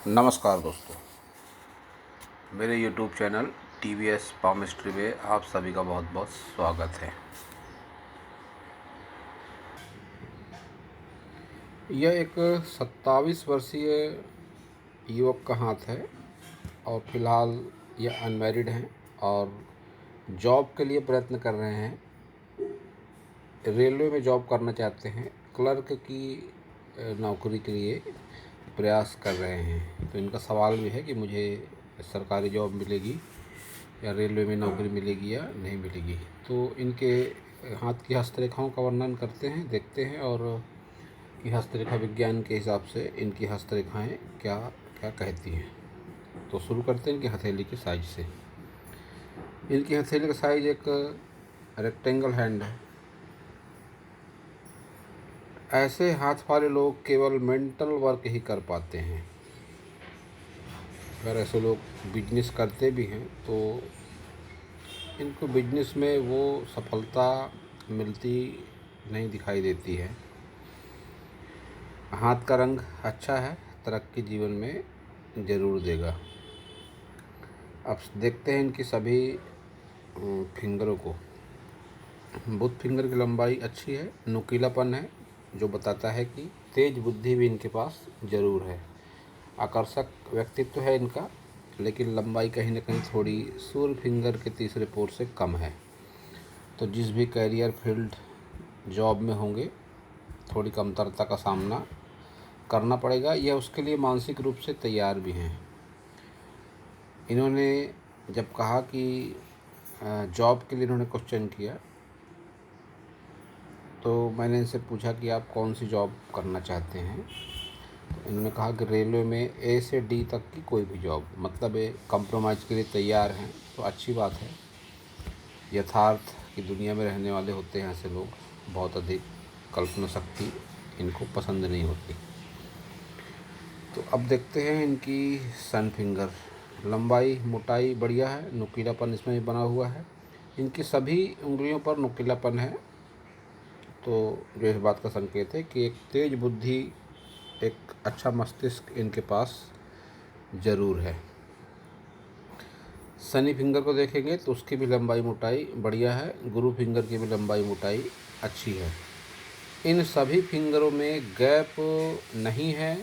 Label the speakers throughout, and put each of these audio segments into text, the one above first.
Speaker 1: नमस्कार दोस्तों, मेरे YouTube चैनल TVS पामिस्ट्री में आप सभी का बहुत बहुत स्वागत है। यह एक 27 वर्षीय युवक का हाथ है और फिलहाल यह अनमैरिड हैं और जॉब के लिए प्रयत्न कर रहे हैं। रेलवे में जॉब करना चाहते हैं, क्लर्क की नौकरी के लिए प्रयास कर रहे हैं। तो इनका सवाल भी है कि मुझे सरकारी जॉब मिलेगी या रेलवे में नौकरी मिलेगी या नहीं मिलेगी। तो इनके हाथ की हस्तरेखाओं का वर्णन करते हैं, देखते हैं और कि हस्तरेखा विज्ञान के हिसाब से इनकी हस्तरेखाएं क्या क्या कहती हैं। तो शुरू करते हैं इनकी हथेली की साइज से। इनकी हथेली का साइज एक रेक्टेंगल हैंड है। ऐसे हाथ वाले लोग केवल मेंटल वर्क ही कर पाते हैं। अगर ऐसे लोग बिजनेस करते भी हैं तो इनको बिजनेस में वो सफलता मिलती नहीं दिखाई देती है। हाथ का रंग अच्छा है, तरक्की जीवन में ज़रूर देगा। अब देखते हैं इनकी सभी फिंगरों को। बुध फिंगर की लंबाई अच्छी है, नुकीलापन है जो बताता है कि तेज बुद्धि भी इनके पास ज़रूर है। आकर्षक व्यक्तित्व है इनका, लेकिन लंबाई कहीं ना कहीं थोड़ी सूर्य फिंगर के तीसरे पोर से कम है। तो जिस भी कैरियर फील्ड जॉब में होंगे थोड़ी कमतरता का सामना करना पड़ेगा। यह उसके लिए मानसिक रूप से तैयार भी हैं। इन्होंने जब कहा कि जॉब के लिए इन्होंने क्वेश्चन किया तो मैंने इनसे पूछा कि आप कौन सी जॉब करना चाहते हैं। तो इन्होंने कहा कि रेलवे में ए से डी तक की कोई भी जॉब, मतलब ये कंप्रोमाइज़ के लिए तैयार हैं। तो अच्छी बात है। यथार्थ की दुनिया में रहने वाले होते हैं ऐसे लोग, बहुत अधिक कल्पना शक्ति इनको पसंद नहीं होती। तो अब देखते हैं इनकी सन फिंगर। लंबाई मोटाई बढ़िया है, नुकीलापन इसमें भी बना हुआ है। इनकी सभी उंगलियों पर नुकीलापन है, तो जो इस बात का संकेत है कि एक तेज बुद्धि, एक अच्छा मस्तिष्क इनके पास ज़रूर है। शनि फिंगर को देखेंगे तो उसकी भी लंबाई मोटाई बढ़िया है, गुरु फिंगर की भी लंबाई मोटाई अच्छी है। इन सभी फिंगरों में गैप नहीं है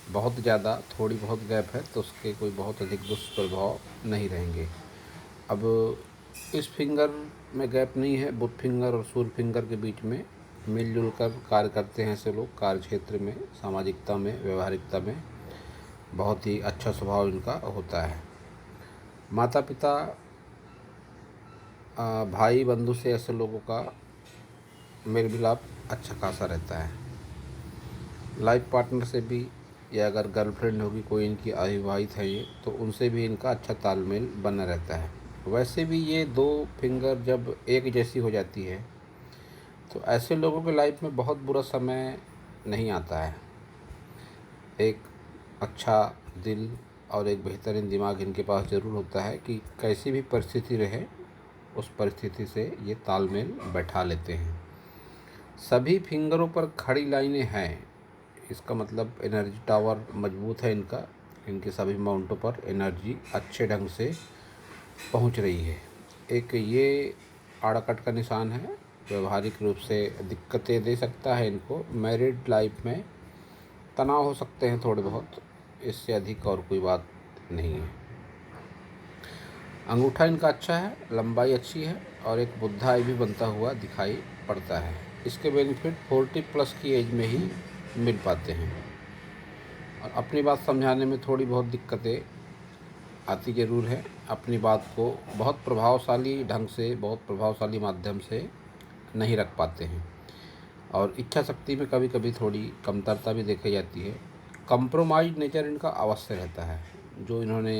Speaker 1: बहुत ज़्यादा, थोड़ी बहुत गैप है, तो उसके कोई बहुत अधिक दुष्प्रभाव नहीं रहेंगे। अब इस फिंगर में गैप नहीं है, बुध फिंगर और सूर्य फिंगर के बीच में मिलजुल कर कार्य करते हैं ऐसे लोग। कार्य क्षेत्र में, सामाजिकता में, व्यवहारिकता में बहुत ही अच्छा स्वभाव इनका होता है। माता पिता, भाई बंधु से ऐसे लोगों का मेल मिलाप अच्छा खासा रहता है। लाइफ पार्टनर से भी, या अगर गर्लफ्रेंड होगी कोई इनकी अविवाहित है ये, तो उनसे भी इनका अच्छा तालमेल बना रहता है। वैसे भी ये दो फिंगर जब एक जैसी हो जाती है तो ऐसे लोगों के लाइफ में बहुत बुरा समय नहीं आता है। एक अच्छा दिल और एक बेहतरीन दिमाग इनके पास ज़रूर होता है कि कैसी भी परिस्थिति रहे उस परिस्थिति से ये तालमेल बैठा लेते हैं। सभी फिंगरों पर खड़ी लाइनें हैं, इसका मतलब एनर्जी टावर मजबूत है इनका। इनके सभी माउंटों पर एनर्जी अच्छे ढंग से पहुंच रही है। एक ये आड़कट का निशान है, व्यवहारिक रूप से दिक्कतें दे सकता है इनको। मैरिड लाइफ में तनाव हो सकते हैं थोड़े बहुत, इससे अधिक और कोई बात नहीं है। अंगूठा इनका अच्छा है, लंबाई अच्छी है और एक बुद्धा आई भी बनता हुआ दिखाई पड़ता है। इसके बेनिफिट 40+ की एज में ही मिल पाते हैं। और अपनी बात समझाने में थोड़ी बहुत दिक्कतें आती ज़रूर है। अपनी बात को बहुत प्रभावशाली ढंग से, बहुत प्रभावशाली माध्यम से नहीं रख पाते हैं और इच्छा शक्ति में कभी कभी थोड़ी कमतरता भी देखी जाती है। कंप्रोमाइज नेचर इनका अवश्य रहता है, जो इन्होंने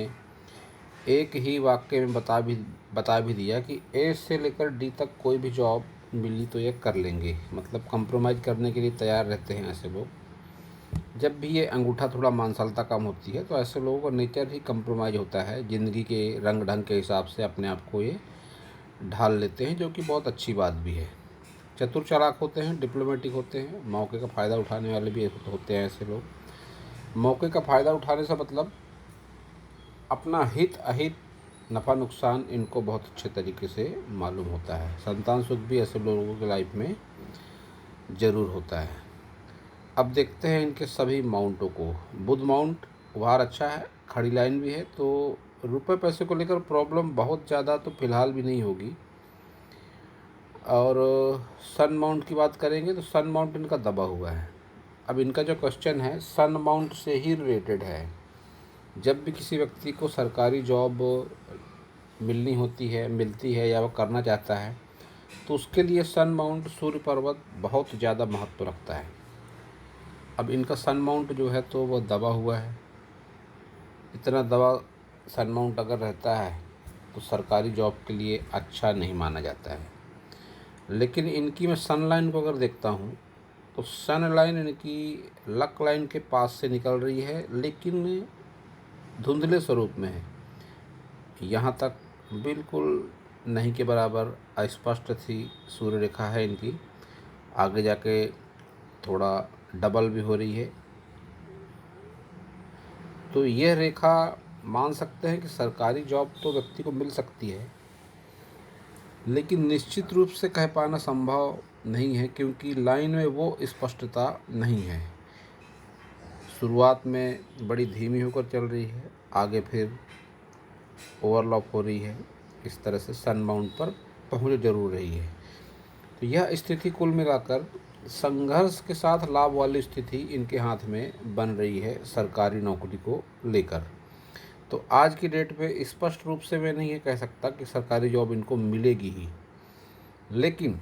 Speaker 1: एक ही वाक्य में बता भी दिया कि ए से लेकर डी तक कोई भी जॉब मिली तो ये कर लेंगे। मतलब कंप्रोमाइज़ करने के लिए तैयार रहते हैं ऐसे लोग। जब भी ये अंगूठा थोड़ा मांसलता कम होती है तो ऐसे लोगों का नेचर ही कंप्रोमाइज़ होता है। ज़िंदगी के रंग ढंग के हिसाब से अपने आप को ये ढाल लेते हैं, जो कि बहुत अच्छी बात भी है। चतुर चालाक होते हैं, डिप्लोमेटिक होते हैं, मौके का फ़ायदा उठाने वाले भी होते हैं ऐसे लोग। मौके का फ़ायदा उठाने से मतलब अपना हित अहित नफ़ा नुकसान इनको बहुत अच्छे तरीके से मालूम होता है। संतान सुख भी ऐसे लोगों की लाइफ में ज़रूर होता है। अब देखते हैं इनके सभी माउंटों को। बुध माउंट उभार अच्छा है, खड़ी लाइन भी है, तो रुपए पैसे को लेकर प्रॉब्लम बहुत ज़्यादा तो फ़िलहाल भी नहीं होगी। और सन माउंट की बात करेंगे तो सन माउंट इनका दबा हुआ है। अब इनका जो क्वेश्चन है सन माउंट से ही रिलेटेड है। जब भी किसी व्यक्ति को सरकारी जॉब मिलती है या वो करना चाहता है, तो उसके लिए सन माउंट सूर्य पर्वत बहुत ज़्यादा महत्व रखता है। अब इनका सन माउंट जो है तो वो दबा हुआ है। इतना दबा सन माउंट अगर रहता है तो सरकारी जॉब के लिए अच्छा नहीं माना जाता है। लेकिन इनकी मैं सन लाइन को अगर देखता हूँ तो सन लाइन इनकी लक लाइन के पास से निकल रही है, लेकिन धुंधले स्वरूप में है। यहाँ तक बिल्कुल नहीं के बराबर अस्पष्ट सी सूर्य रेखा है इनकी। आगे जाके थोड़ा डबल भी हो रही है। तो यह रेखा मान सकते हैं कि सरकारी जॉब तो व्यक्ति को मिल सकती है, लेकिन निश्चित रूप से कह पाना संभव नहीं है, क्योंकि लाइन में वो स्पष्टता नहीं है। शुरुआत में बड़ी धीमी होकर चल रही है, आगे फिर ओवरलैप हो रही है। इस तरह से सन माउंट पर पहुंच जरूर रही है। तो यह स्थिति कुल मिलाकर संघर्ष के साथ लाभ वाली स्थिति इनके हाथ में बन रही है सरकारी नौकरी को लेकर। तो आज की डेट में स्पष्ट रूप से मैं नहीं ये कह सकता कि सरकारी जॉब इनको मिलेगी ही, लेकिन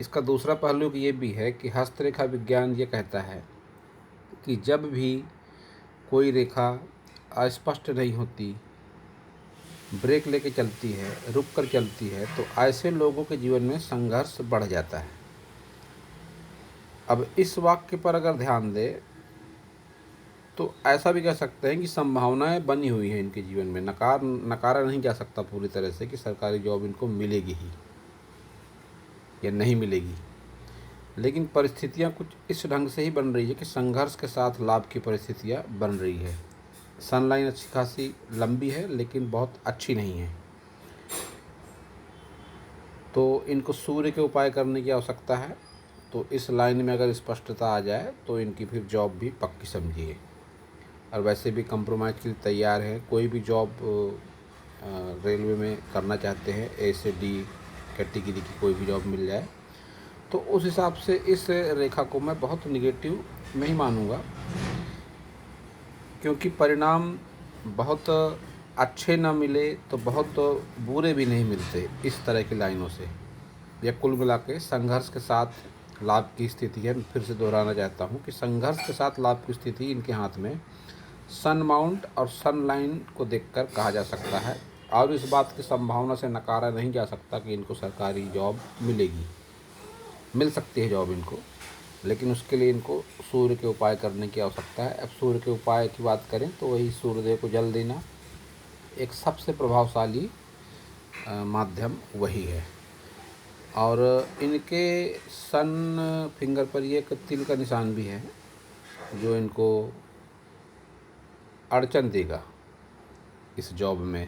Speaker 1: इसका दूसरा पहलू ये भी है कि हस्तरेखा विज्ञान ये कहता है कि जब भी कोई रेखा अस्पष्ट नहीं होती, ब्रेक लेके चलती है, रुक कर चलती है, तो ऐसे लोगों के जीवन में संघर्ष बढ़ जाता है। अब इस वाक्य पर अगर ध्यान दें तो ऐसा भी कह सकते हैं कि संभावनाएं बनी हुई हैं इनके जीवन में। नकारा नहीं जा सकता पूरी तरह से कि सरकारी जॉब इनको मिलेगी ही या नहीं मिलेगी, लेकिन परिस्थितियां कुछ इस ढंग से ही बन रही है कि संघर्ष के साथ लाभ की परिस्थितियां बन रही है। सनलाइन अच्छी खासी लंबी है, लेकिन बहुत अच्छी नहीं है। तो इनको सूर्य के उपाय करने की आवश्यकता है। तो इस लाइन में अगर स्पष्टता आ जाए तो इनकी फिर जॉब भी पक्की समझिए। और वैसे भी कंप्रोमाइज़ के लिए तैयार हैं। कोई भी जॉब रेलवे में करना चाहते हैं, ए से डी कैटेगरी की कोई भी जॉब मिल जाए, तो उस हिसाब से इस रेखा को मैं बहुत निगेटिव नहीं मानूँगा, क्योंकि परिणाम बहुत अच्छे ना मिले तो बहुत बुरे भी नहीं मिलते इस तरह की लाइनों से। यह कुल मिला के संघर्ष के साथ लाभ की स्थिति है। मैं फिर से दोहराना चाहता हूँ कि संघर्ष के साथ लाभ की स्थिति इनके हाथ में सन माउंट और सन लाइन को देखकर कहा जा सकता है। और इस बात की संभावना से नकारा नहीं जा सकता कि इनको सरकारी जॉब मिलेगी। मिल सकती है जॉब इनको, लेकिन उसके लिए इनको सूर्य के उपाय करने की आवश्यकता है। अब सूर्य के उपाय की बात करें तो वही सूर्यदेव को जल देना एक सबसे प्रभावशाली माध्यम वही है। और इनके सन फिंगर पर ये एक तिल का निशान भी है, जो इनको अड़चन देगा। इस जॉब में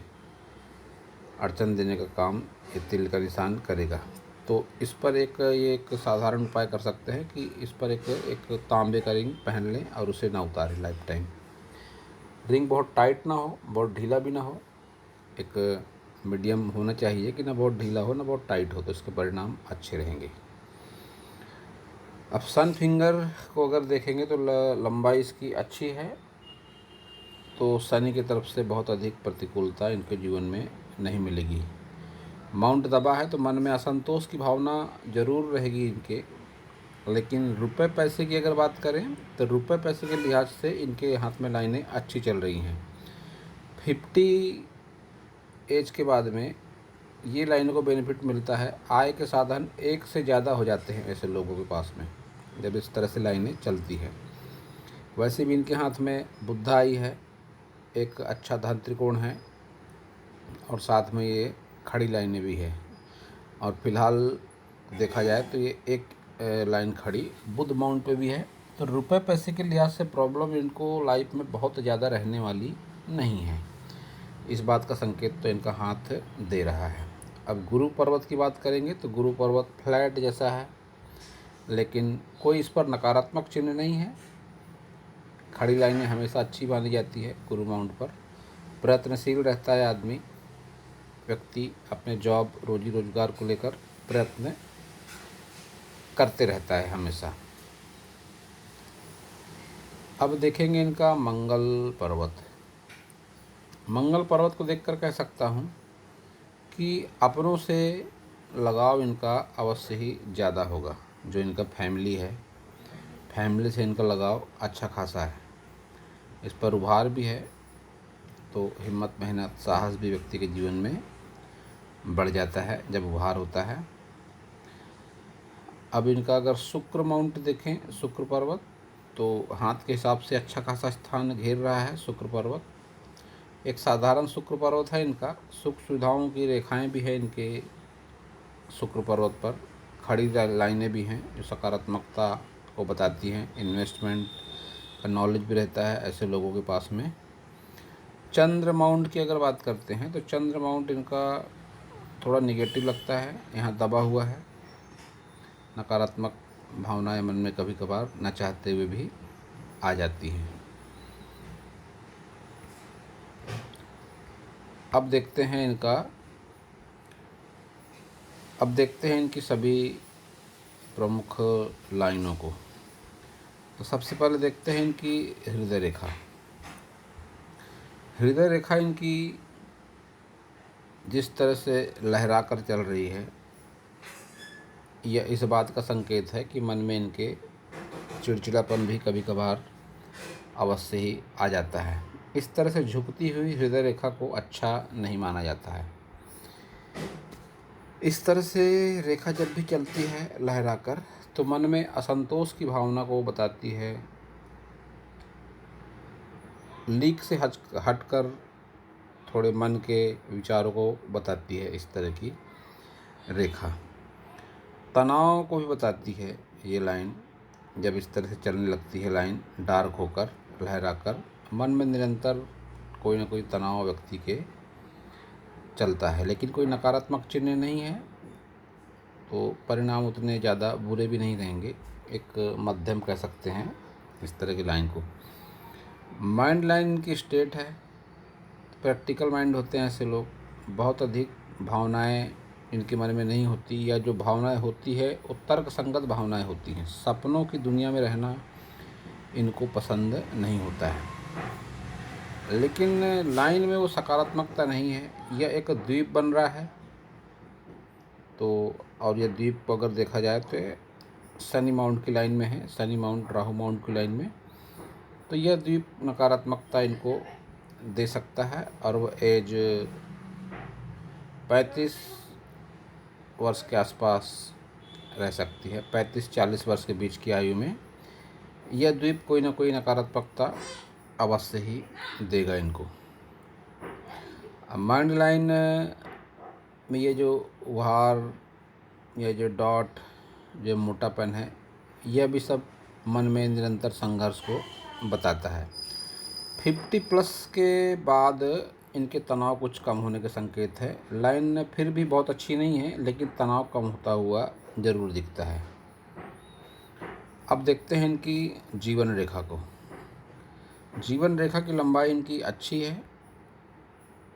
Speaker 1: अड़चन देने का काम ये तिल का निशान करेगा। तो इस पर ये एक साधारण उपाय कर सकते हैं कि इस पर एक तांबे का रिंग पहन लें और उसे ना उतारें लाइफ टाइम। रिंग बहुत टाइट ना हो, बहुत ढीला भी ना हो, एक मीडियम होना चाहिए कि ना बहुत ढीला हो ना बहुत टाइट हो, तो इसके परिणाम अच्छे रहेंगे। अब सन फिंगर को अगर देखेंगे तो लंबाई इसकी अच्छी है, तो शनि की तरफ से बहुत अधिक प्रतिकूलता इनके जीवन में नहीं मिलेगी। माउंट दबा है तो मन में असंतोष की भावना ज़रूर रहेगी इनके, लेकिन रुपए पैसे की अगर बात करें तो रुपए पैसे के लिहाज से इनके हाथ में लाइनें अच्छी चल रही हैं। 50 एज के बाद में ये लाइनों को बेनिफिट मिलता है। आय के साधन एक से ज़्यादा हो जाते हैं ऐसे लोगों के पास में जब इस तरह से लाइनें चलती है। वैसे भी इनके हाथ में बुधा आई है, एक अच्छा धन त्रिकोण है, और साथ में ये खड़ी लाइनें भी है। और फिलहाल देखा जाए तो ये एक लाइन खड़ी बुध माउंट पे भी है, तो रुपए पैसे के लिहाज से प्रॉब्लम इनको लाइफ में बहुत ज़्यादा रहने वाली नहीं है। इस बात का संकेत तो इनका हाथ दे रहा है। अब गुरु पर्वत की बात करेंगे तो गुरु पर्वत फ्लैट जैसा है, लेकिन कोई इस पर नकारात्मक चिन्ह नहीं है। खड़ी लाइनें हमेशा अच्छी मानी जाती है गुरु माउंट पर। प्रयत्नशील रहता है आदमी, व्यक्ति अपने जॉब रोजी रोजगार को लेकर प्रयत्न करते रहता है हमेशा। अब देखेंगे इनका मंगल पर्वत। मंगल पर्वत को देखकर कह सकता हूँ कि अपनों से लगाव इनका अवश्य ही ज़्यादा होगा। जो इनका फैमिली है, फैमिली से इनका लगाव अच्छा खासा है। इस पर उभार भी है, तो हिम्मत, मेहनत, साहस भी व्यक्ति के जीवन में बढ़ जाता है जब उभार होता है। अब इनका अगर शुक्र माउंट देखें, शुक्र पर्वत, तो हाथ के हिसाब से अच्छा खासा स्थान घेर रहा है शुक्र पर्वत। एक साधारण शुक्र पर्वत है इनका। सुख सुविधाओं की रेखाएं भी है इनके शुक्र पर्वत पर। खड़ी लाइनें भी हैं जो सकारात्मकता को बताती हैं। इन्वेस्टमेंट का नॉलेज भी रहता है ऐसे लोगों के पास में। चंद्र माउंट की अगर बात करते हैं तो चंद्र माउंट इनका थोड़ा निगेटिव लगता है, यहाँ दबा हुआ है। नकारात्मक भावनाएं मन में कभी कभार न चाहते हुए भी आ जाती हैं। अब देखते हैं इनकी सभी प्रमुख लाइनों को। तो सबसे पहले देखते हैं इनकी हृदय रेखा। हृदय रेखा इनकी जिस तरह से लहरा कर चल रही है, यह इस बात का संकेत है कि मन में इनके चिड़चिड़ापन भी कभी कभार अवश्य ही आ जाता है। इस तरह से झुकती हुई हृदय रेखा को अच्छा नहीं माना जाता है। इस तरह से रेखा जब भी चलती है लहराकर, तो मन में असंतोष की भावना को बताती है। लीक से हटकर थोड़े मन के विचारों को बताती है इस तरह की रेखा। तनाव को भी बताती है ये लाइन। जब इस तरह से चलने लगती है लाइन, डार्क होकर लहराकर, मन में निरंतर कोई ना कोई तनाव व्यक्ति के चलता है, लेकिन कोई नकारात्मक चिन्ह नहीं है, तो परिणाम उतने ज़्यादा बुरे भी नहीं रहेंगे। एक मध्यम कह सकते हैं इस तरह की लाइन को। माइंड लाइन की स्टेट है। प्रैक्टिकल माइंड होते हैं ऐसे लोग। बहुत अधिक भावनाएं इनके मन में नहीं होती, या जो भावनाएं होती है वो तर्क संगत भावनाएं होती हैं। सपनों की दुनिया में रहना इनको पसंद नहीं होता है। लेकिन लाइन में वो सकारात्मकता नहीं है। यह एक द्वीप बन रहा है, तो और यह द्वीप को अगर देखा जाए तो शनि माउंट की लाइन में है, शनि माउंट राहु माउंट की लाइन में। तो यह द्वीप नकारात्मकता इनको दे सकता है, और वह एज 35 वर्ष के आसपास रह सकती है। 35-40 वर्ष के बीच की आयु में यह द्वीप कोई ना कोई नकारात्मकता अवश्य ही देगा इनको। अब माइंड लाइन में ये जो उभार, ये जो डॉट, जो मोटापन है, यह भी सब मन में निरंतर संघर्ष को बताता है। 50+ के बाद इनके तनाव कुछ कम होने के संकेत है। लाइन फिर भी बहुत अच्छी नहीं है, लेकिन तनाव कम होता हुआ ज़रूर दिखता है। अब देखते हैं इनकी जीवन रेखा को। जीवन रेखा की लंबाई इनकी अच्छी है,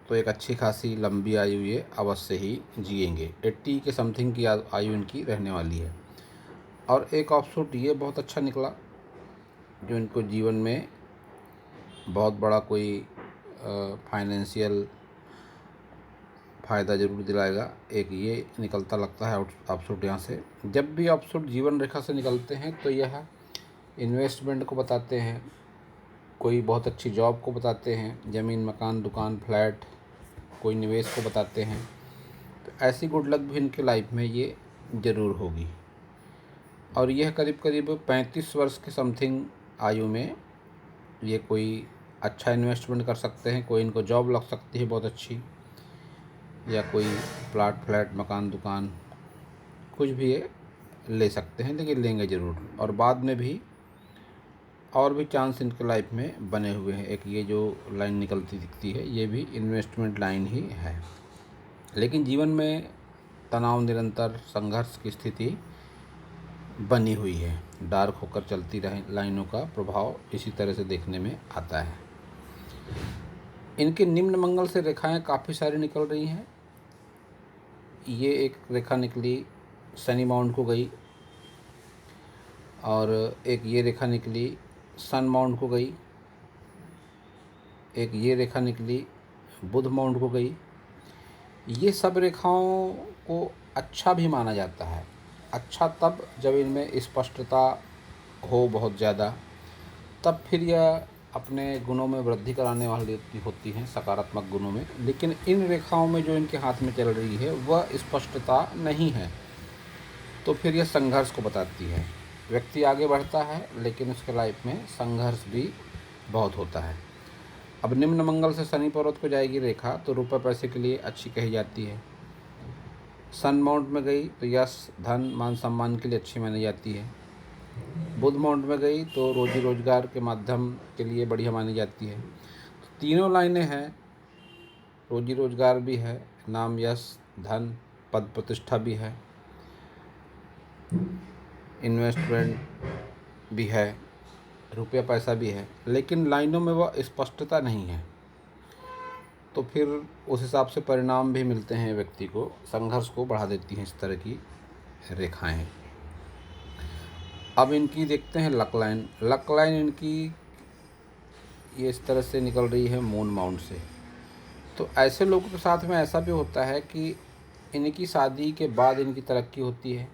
Speaker 1: तो एक अच्छी खासी लंबी आयु ये अवश्य ही जिएंगे। 80 के समथिंग की आयु इनकी रहने वाली है। और एक ऑप्शनट ये बहुत अच्छा निकला, जो इनको जीवन में बहुत बड़ा कोई फाइनेंशियल फ़ायदा ज़रूर दिलाएगा। एक ये निकलता लगता है ऑप्शनट यहाँ से। जब भी ऑप्शनट जीवन रेखा से निकलते हैं तो यह इन्वेस्टमेंट को बताते हैं, कोई बहुत अच्छी जॉब को बताते हैं, ज़मीन, मकान, दुकान, फ्लैट, कोई निवेश को बताते हैं। तो ऐसी गुड लक भी इनके लाइफ में ये ज़रूर होगी। और यह करीब करीब 35 वर्ष के समथिंग आयु में ये कोई अच्छा इन्वेस्टमेंट कर सकते हैं। कोई इनको जॉब लग सकती है बहुत अच्छी, या कोई प्लाट, फ्लैट, मकान, दुकान, कुछ भी ये ले सकते हैं, लेकिन लेंगे ज़रूर। और बाद में भी और भी चांस इनके लाइफ में बने हुए हैं। एक ये जो लाइन निकलती दिखती है ये भी इन्वेस्टमेंट लाइन ही है। लेकिन जीवन में तनाव, निरंतर संघर्ष की स्थिति बनी हुई है। डार्क होकर चलती रहे लाइनों का प्रभाव इसी तरह से देखने में आता है। इनके निम्न मंगल से रेखाएं काफ़ी सारी निकल रही हैं। ये एक रेखा निकली शनि माउंट को गई, और एक ये रेखा निकली सन माउंट को गई, एक ये रेखा निकली बुध माउंट को गई। ये सब रेखाओं को अच्छा भी माना जाता है। अच्छा तब जब इनमें स्पष्टता हो बहुत ज़्यादा, तब फिर यह अपने गुणों में वृद्धि कराने वाली होती हैं, सकारात्मक गुणों में। लेकिन इन रेखाओं में जो इनके हाथ में चल रही है वह स्पष्टता नहीं है, तो फिर यह संघर्ष को बताती है। व्यक्ति आगे बढ़ता है लेकिन उसके लाइफ में संघर्ष भी बहुत होता है। अब निम्न मंगल से शनि पर्वत को जाएगी रेखा, तो रुपये पैसे के लिए अच्छी कही जाती है। सन माउंट में गई तो यश, धन, मान सम्मान के लिए अच्छी मानी जाती है। बुध माउंट में गई तो रोजी रोजगार के माध्यम के लिए बढ़िया मानी जाती है। तो तीनों लाइनें हैं, रोजी रोजगार भी है, नाम, यश, धन, पद प्रतिष्ठा भी है, इन्वेस्टमेंट भी है, रुपया पैसा भी है। लेकिन लाइनों में वह स्पष्टता नहीं है, तो फिर उस हिसाब से परिणाम भी मिलते हैं व्यक्ति को, संघर्ष को बढ़ा देती हैं इस तरह की रेखाएं। अब इनकी देखते हैं लक लाइन। लक लाइन इनकी ये इस तरह से निकल रही है मून माउंट से। तो ऐसे लोगों के साथ में ऐसा भी होता है कि इनकी शादी के बाद इनकी तरक्की होती है,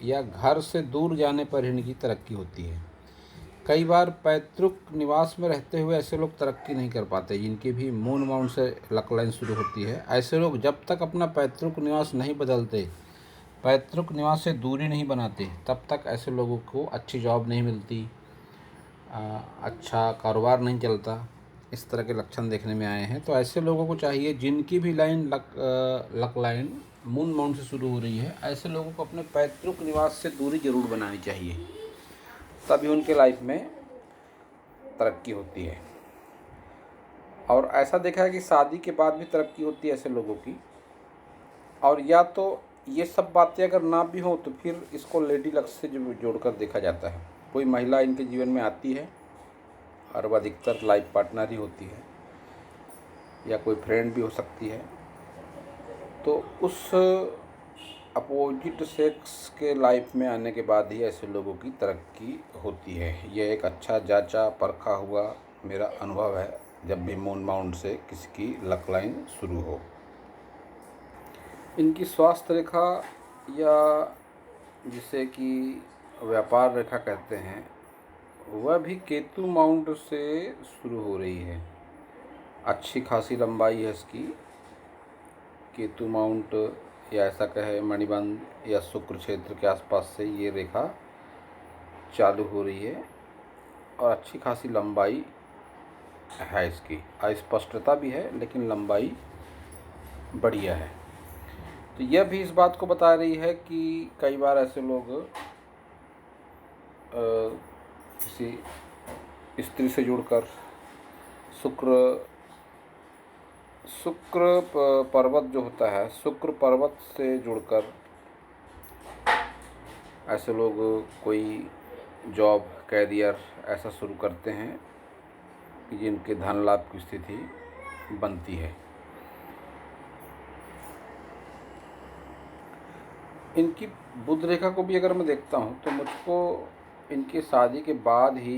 Speaker 1: या घर से दूर जाने पर इनकी तरक्की होती है। कई बार पैतृक निवास में रहते हुए ऐसे लोग तरक्की नहीं कर पाते, जिनकी भी मून माउंट से लक लाइन शुरू होती है। ऐसे लोग जब तक अपना पैतृक निवास नहीं बदलते, पैतृक निवास से दूरी नहीं बनाते, तब तक ऐसे लोगों को अच्छी जॉब नहीं मिलती, अच्छा कारोबार नहीं चलता। इस तरह के लक्षण देखने में आए हैं। तो ऐसे लोगों को चाहिए, जिनकी भी line luck line moon mount से शुरू हो रही है, ऐसे लोगों को अपने पैतृक निवास से दूरी जरूर बनानी चाहिए, तभी उनके लाइफ में तरक्की होती है। और ऐसा देखा है कि शादी के बाद भी तरक्की होती है ऐसे लोगों की। और या तो ये सब बातें अगर ना भी हो तो फिर इसको लेडी लक से जोड़कर देखा जाता है। कोई महिला इनके जीवन में आती है और वह अधिकतर लाइफ पार्टनर ही होती है, या कोई फ्रेंड भी हो सकती है। तो उस अपोजिट सेक्स के लाइफ में आने के बाद ही ऐसे लोगों की तरक्की होती है। यह एक अच्छा जांचा परखा हुआ मेरा अनुभव है, जब भी मून माउंट से किसी की लक लाइन शुरू हो। इनकी स्वास्थ्य रेखा, या जिसे कि व्यापार रेखा कहते हैं, वह भी केतु माउंट से शुरू हो रही है। अच्छी खासी लंबाई है इसकी। केतु माउंट, या ऐसा कहे मणिबंध या शुक्र क्षेत्र के आसपास से ये रेखा चालू हो रही है, और अच्छी खासी लंबाई है इसकी। अस्पष्टता भी है लेकिन लंबाई बढ़िया है। तो यह भी इस बात को बता रही है कि कई बार ऐसे लोग किसी स्त्री से जुड़कर शुक्र पर्वत जो होता है, शुक्र पर्वत से जुड़कर ऐसे लोग कोई जॉब, कैरियर ऐसा शुरू करते हैं जिनके धन लाभ की स्थिति बनती है। इनकी बुध रेखा को भी अगर मैं देखता हूँ तो मुझको इनकी शादी के बाद ही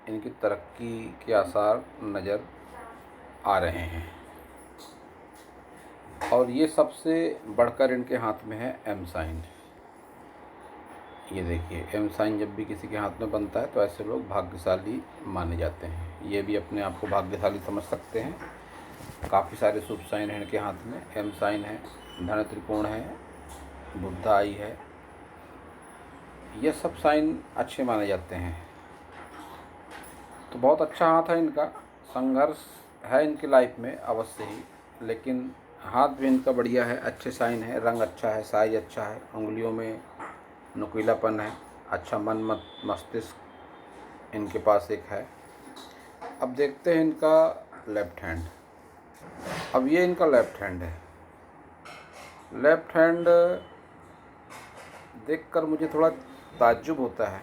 Speaker 1: इनकी तरक्की के आसार नज़र आ रहे हैं। और ये सबसे बढ़कर इनके हाथ में है एम साइन। ये देखिए, एम साइन जब भी किसी के हाथ में बनता है तो ऐसे लोग भाग्यशाली माने जाते हैं। ये भी अपने आप को भाग्यशाली समझ सकते हैं। काफ़ी सारे शुभ साइन हैं इनके हाथ में। एम साइन है, धन त्रिकोण है, बुद्ध आई है, ये सब साइन अच्छे माने जाते हैं। तो बहुत अच्छा हाथ है इनका। संघर्ष है इनकी लाइफ में अवश्य ही, लेकिन हाथ भी इनका बढ़िया है, अच्छे साइन है, रंग अच्छा है, साइज अच्छा है, उंगलियों में नुकीलापन है, अच्छा मन मस्तिष्क इनके पास एक है। अब देखते हैं इनका लेफ्ट हैंड। अब ये इनका लेफ्ट हैंड है। लेफ्ट हैंड देखकर मुझे थोड़ा ताज्जुब होता है।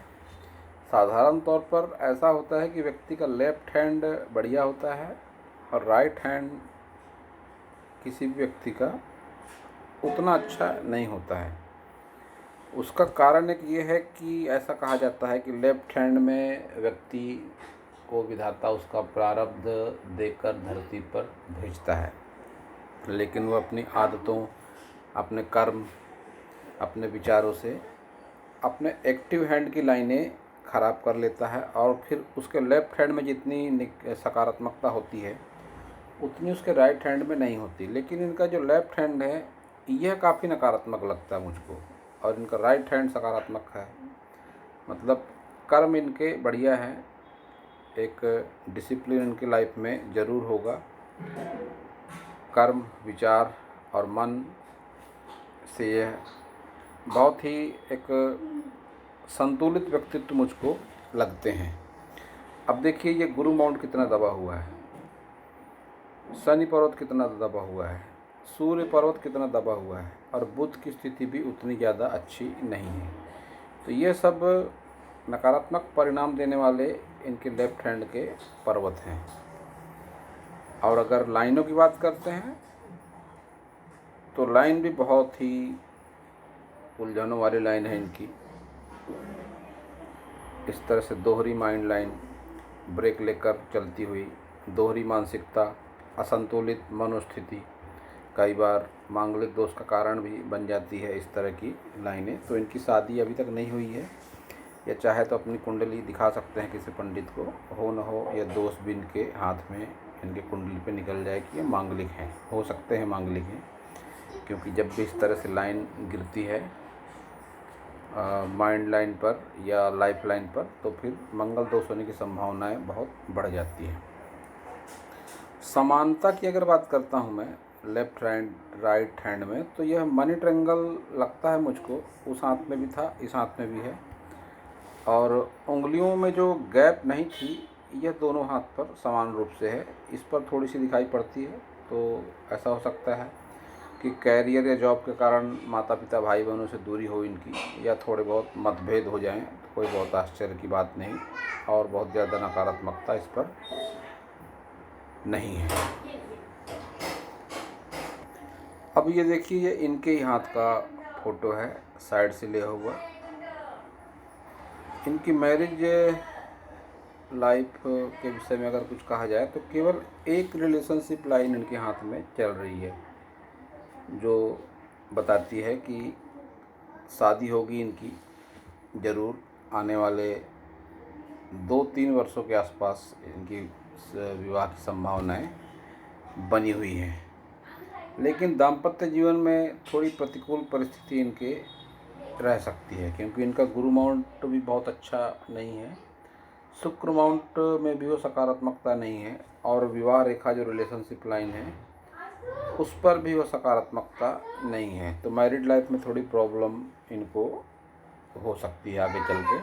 Speaker 1: साधारण तौर पर ऐसा होता है कि व्यक्ति का लेफ्ट हैंड बढ़िया होता है और राइट हैंड किसी भी व्यक्ति का उतना अच्छा नहीं होता है। उसका कारण एक ये है कि ऐसा कहा जाता है कि लेफ्ट हैंड में व्यक्ति को विधाता उसका प्रारब्ध देकर धरती पर भेजता है, लेकिन वो अपनी आदतों, अपने कर्म, अपने विचारों से अपने एक्टिव हैंड की लाइनें ख़राब कर लेता है और फिर उसके लेफ्ट हैंड में जितनी सकारात्मकता होती है उतनी उसके राइट हैंड में नहीं होती। लेकिन इनका जो लेफ्ट हैंड है यह काफ़ी नकारात्मक लगता है मुझको और इनका राइट हैंड सकारात्मक है। मतलब कर्म इनके बढ़िया हैं, एक डिसिप्लिन इनकी लाइफ में ज़रूर होगा। कर्म, विचार और मन से यह बहुत ही एक संतुलित व्यक्तित्व मुझको लगते हैं। अब देखिए ये गुरु माउंट कितना दबा हुआ है, शनि पर्वत कितना दबा हुआ है, सूर्य पर्वत कितना दबा हुआ है और बुध की स्थिति भी उतनी ज़्यादा अच्छी नहीं है। तो ये सब नकारात्मक परिणाम देने वाले इनके लेफ्ट हैंड के पर्वत हैं। और अगर लाइनों की बात करते हैं तो लाइन भी बहुत ही उलझनों वाली लाइन है इनकी। इस तरह से दोहरी माइंड लाइन, ब्रेक लेकर चलती हुई दोहरी मानसिकता, असंतुलित मनोस्थिति कई बार मांगलिक दोष का कारण भी बन जाती है। इस तरह की लाइनें, तो इनकी शादी अभी तक नहीं हुई है। या चाहे तो अपनी कुंडली दिखा सकते हैं किसी पंडित को, हो न हो यह दोष भी इनके हाथ में, इनके कुंडली पे निकल जाए कि ये मांगलिक हैं, हो सकते हैं मांगलिक हैं। क्योंकि जब भी इस तरह से लाइन गिरती है माइंड लाइन पर या लाइफ लाइन पर, तो फिर मंगल दोष होने की संभावनाएं बहुत बढ़ जाती हैं। समानता की अगर बात करता हूं मैं लेफ्ट हैंड राइट हैंड में, तो यह मनी ट्रायंगल लगता है मुझको। उस हाथ में भी था, इस हाथ में भी है। और उंगलियों में जो गैप नहीं थी यह दोनों हाथ पर समान रूप से है। इस पर थोड़ी सी दिखाई पड़ती है। तो ऐसा हो सकता है कि कैरियर या जॉब के कारण माता पिता भाई बहनों से दूरी हो इनकी, या थोड़े बहुत मतभेद हो जाएं, तो कोई बहुत आश्चर्य की बात नहीं और बहुत ज़्यादा नकारात्मकता इस पर नहीं है। अब ये देखिए, ये इनके ही हाथ का फोटो है, साइड से लिया हुआ। इनकी मैरिज लाइफ के विषय में अगर कुछ कहा जाए तो केवल एक रिलेशनशिप लाइन इनके हाथ में चल रही है, जो बताती है कि शादी होगी इनकी ज़रूर आने वाले 2-3 वर्षों के आसपास। इनकी विवाह की संभावनाएं बनी हुई हैं। लेकिन दाम्पत्य जीवन में थोड़ी प्रतिकूल परिस्थिति इनके रह सकती है, क्योंकि इनका गुरु माउंट भी बहुत अच्छा नहीं है, शुक्र माउंट में भी वो सकारात्मकता नहीं है, और विवाह रेखा जो रिलेशनशिप लाइन है उस पर भी वो सकारात्मकता नहीं है। तो मैरिड लाइफ में थोड़ी प्रॉब्लम इनको हो सकती है आगे चल के।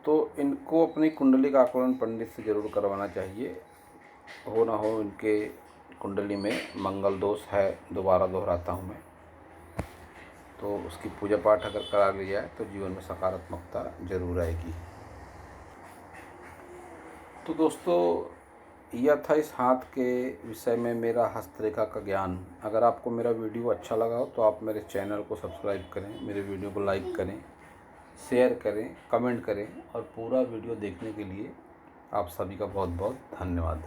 Speaker 1: तो इनको अपनी कुंडली का आकलन पंडित से ज़रूर करवाना चाहिए। हो ना हो इनके कुंडली में मंगल दोष है, दोबारा दोहराता हूँ मैं, तो उसकी पूजा पाठ अगर करा ली जाए तो जीवन में सकारात्मकता ज़रूर आएगी। तो दोस्तों, यह था इस हाथ के विषय में मेरा हस्तरेखा का ज्ञान। अगर आपको मेरा वीडियो अच्छा लगा हो तो आप मेरे चैनल को सब्सक्राइब करें, मेरे वीडियो को लाइक करें, शेयर करें, कमेंट करें, और पूरा वीडियो देखने के लिए आप सभी का बहुत बहुत धन्यवाद।